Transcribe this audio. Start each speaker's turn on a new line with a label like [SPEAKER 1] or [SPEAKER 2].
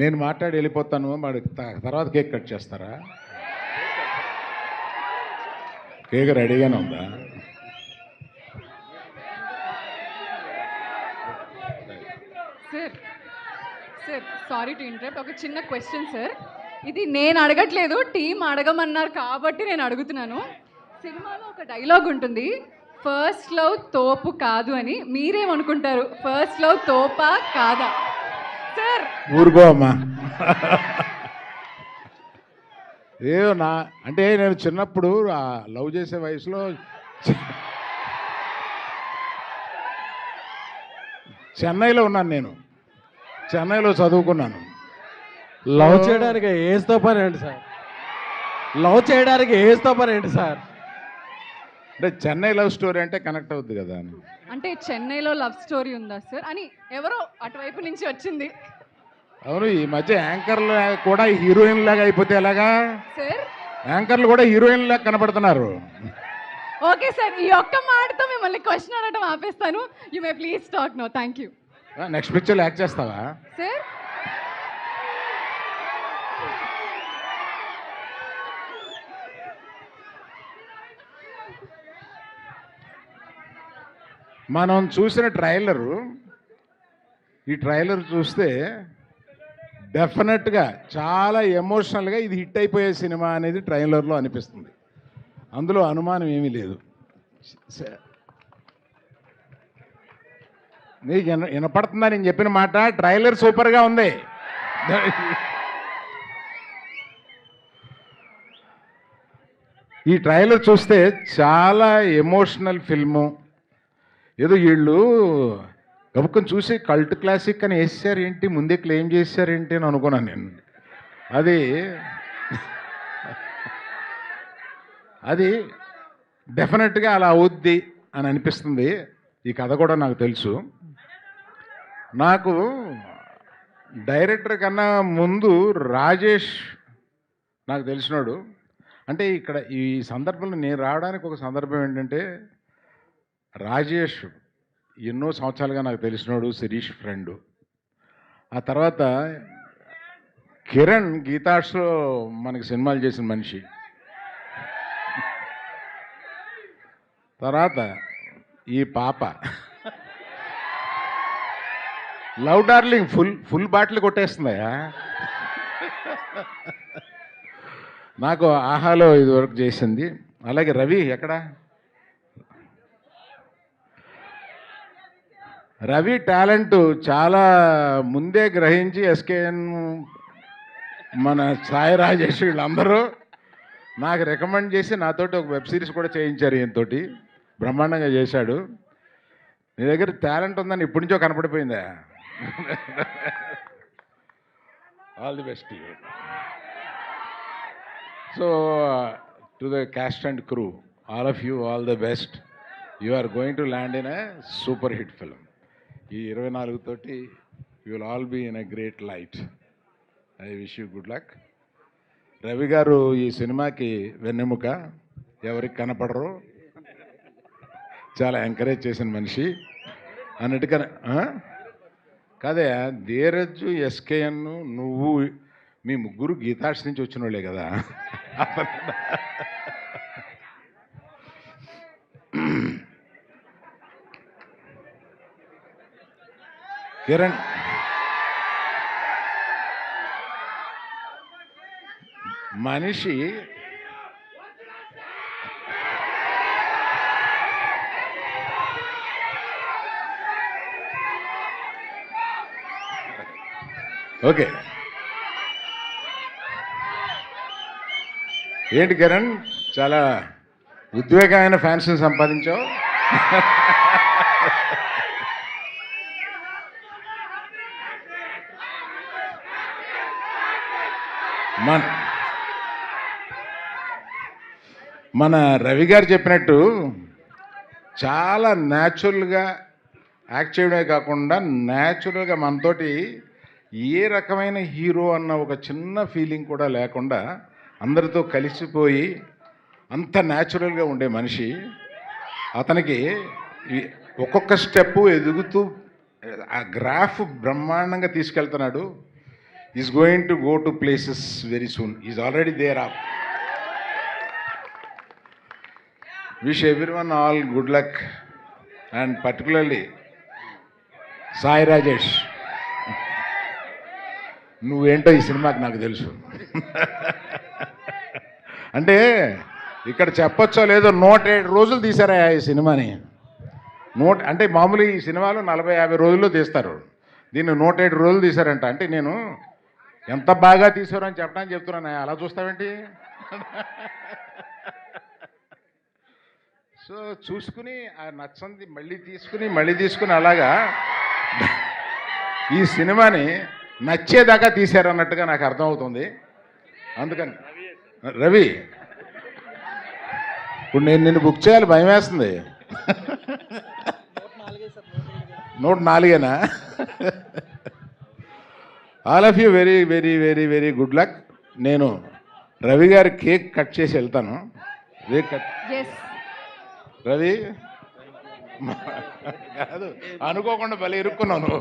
[SPEAKER 1] నేను మాట్లాడి వెళ్ళిపోతాను, మరి తర్వాత కేక్ కట్ చేస్తారా? కేక్ రెడీగానే ఉందా?
[SPEAKER 2] Sir sir sorry to interrupt, ఒక చిన్న క్వశ్చన్ సార్. ఇది నేను అడగట్లేదు, టీం అడగమన్నారు కాబట్టి నేను అడుగుతున్నాను. సినిమాలో ఒక డైలాగ్ ఉంటుంది, ఫస్ట్ లవ్ తోపు కాదు అని. మీరేమనుకుంటారు, ఫస్ట్ లవ్ తోపా కాదా సార్?
[SPEAKER 1] ఊరుకో అమ్మా. ఏదో నా అంటే నేను చిన్నప్పుడు ఆ లవ్ చేసే వయసులో చెన్నైలో ఉన్నాను. నేను చెన్నైలో చదువుకున్నాను.
[SPEAKER 3] లవ్ చేయడానికి ఏజ్తో పని ఏంటి సార్? లవ్ చేయడానికి ఏజ్తో పని ఏంటి సార్?
[SPEAKER 1] అంటే చెన్నై లవ్ స్టోరీ అంటే కనెక్ట్ అవుద్ది కదా అని.
[SPEAKER 2] అంటే చెన్నైలో లవ్ స్టోరీ ఉందా సార్ అని ఎవరో అటువైపు నుంచి వచ్చింది
[SPEAKER 1] అవును, ఈ మధ్య యాంకర్లు కూడా హీరోయిన్ లాగా అయిపోతే ఎలాగా?
[SPEAKER 2] సార్.
[SPEAKER 1] యాంకర్లు కూడా హీరోయిన్ లాగా కనపడుతున్నారు.
[SPEAKER 2] ఓకే సార్, ఈ ఒక్క మాటతో మిమ్మల్ని క్వశ్చన్ అడగడం ఆపేస్తాను. You may please talk no. Thank you
[SPEAKER 1] next పిక్చర్లో యాక్ట్ చేస్తావా?
[SPEAKER 2] సార్.
[SPEAKER 1] మనం చూసిన ట్రైలరు, ఈ ట్రైలర్ చూస్తే డెఫినెట్గా చాలా ఎమోషనల్గా ఇది హిట్ అయిపోయే సినిమా అనేది ట్రైలర్లో అనిపిస్తుంది. అందులో అనుమానం ఏమీ లేదు. నీకు వినపడుతుందా నేను చెప్పిన మాట? ట్రైలర్ సూపర్గా ఉంది. ఈ ట్రైలర్ చూస్తే చాలా ఎమోషనల్ ఫిల్ము. ఏదో వీళ్ళు గబుక్కని చూసి కల్ట్ క్లాసిక్ అని వేసారు ఏంటి, ముందే క్లెయిమ్ చేశారేంటి అని అనుకున్నాను నేను. అది డెఫినెట్గా అలా అవుద్ది అని అనిపిస్తుంది. ఈ కథ కూడా నాకు తెలుసు. నాకు డైరెక్టర్ కన్నా ముందు రాజేష్ నాకు తెలిసినాడు. అంటే ఇక్కడ ఈ సందర్భంలో నేను రావడానికి ఒక సందర్భం ఏంటంటే, రాజేష్ ఎన్నో సంవత్సరాలుగా నాకు తెలిసినాడు, శిరీష్ ఫ్రెండు. ఆ తర్వాత కిరణ్ గీతాష్లో మనకి సినిమాలు చేసిన మనిషి. తర్వాత ఈ పాప లవ్ డార్లింగ్ ఫుల్ బాటిల్ కొట్టేస్తుందయా. నాకు ఆహాలో ఇది వరకు చేసింది. అలాగే రవి ఎక్కడ? రవి టాలెంట్ చాలా ముందే గ్రహించి ఎస్కేఎన్, మన సాయి రాజేష్ వీళ్ళందరూ నాకు రికమెండ్ చేసి నాతోటి ఒక వెబ్ సిరీస్ కూడా చేయించారు. ఈయనతోటి బ్రహ్మాండంగా చేశాడు. నీ దగ్గర టాలెంట్ ఉందని ఇప్పటి నుంచో కనపడిపోయిందా? All the best. So to the cast and crew, all of you all the best. You are going to land in a super hit film. ఈ 24 తోటి you will all be in a great light. I wish you good luck. Ravi garu ఈ సినిమాకి వెన్నెముక, ఎవరికి కనపడరు, చాలా encourage చేసిన మనిషి అన్నట్టుగా. కాదే, ధీరజ్, ఎస్కేఎన్, నువ్వు, మీ ముగ్గురు గీతార్ట్స్ నుంచి వచ్చిన వాళ్ళే కదా. కిరణ్ మనిషి ఓకే. ఏంటి కిరణ్, చాలా ఉద్వేగమైన ఫ్యాన్స్ని సంపాదించావు. మన రవి గారు చెప్పినట్టు చాలా న్యాచురల్గా యాక్ట్ చేయడమే కాకుండా న్యాచురల్గా మనతోటి ఏ రకమైన హీరో అన్న ఒక చిన్న ఫీలింగ్ కూడా లేకుండా అందరితో కలిసిపోయి అంత న్యాచురల్గా ఉండే మనిషి. అతనికి ఒక్కొక్క స్టెప్పు ఎదుగుతూ ఆ గ్రాఫ్ బ్రహ్మాండంగా తీసుకెళ్తున్నాడు. Is going to go to places very soon. Is already there off. Wish everyone all good luck and particularly Sai Rajesh, నువ్వేంటో ఈ సినిమాకి నాకు తెలుసు. అంటే ఇక్కడ చెప్పొచ్చో లేదో 107 రోజులు తీశారా ఈ సినిమాని. అంటే మామూలు ఈ సినిమాలు 40-50 రోజుల్లో తీస్తారు, దీన్ని 107 రోజులు తీశారంట. అంటే నేను ఎంత బాగా తీసారని చెప్పడానికి చెప్తున్నాను, అలా చూస్తావేంటి? సో చూసుకుని ఆ నచ్చంది మళ్ళీ తీసుకుని అలాగా ఈ సినిమాని నచ్చేదాకా తీశారన్నట్టుగా నాకు అర్థమవుతుంది. అందుకని రవి, ఇప్పుడు నేను నిన్ను బుక్ చేయాలి, భయం వేస్తుంది. 104 all of you very very very very good luck. నేను రవి గారి కేక్ కట్ చేసి వెళ్తాను.
[SPEAKER 2] ఎస్
[SPEAKER 1] రవి కాదు, అనుకోకుండా భలే ఇరుక్కున్నాను.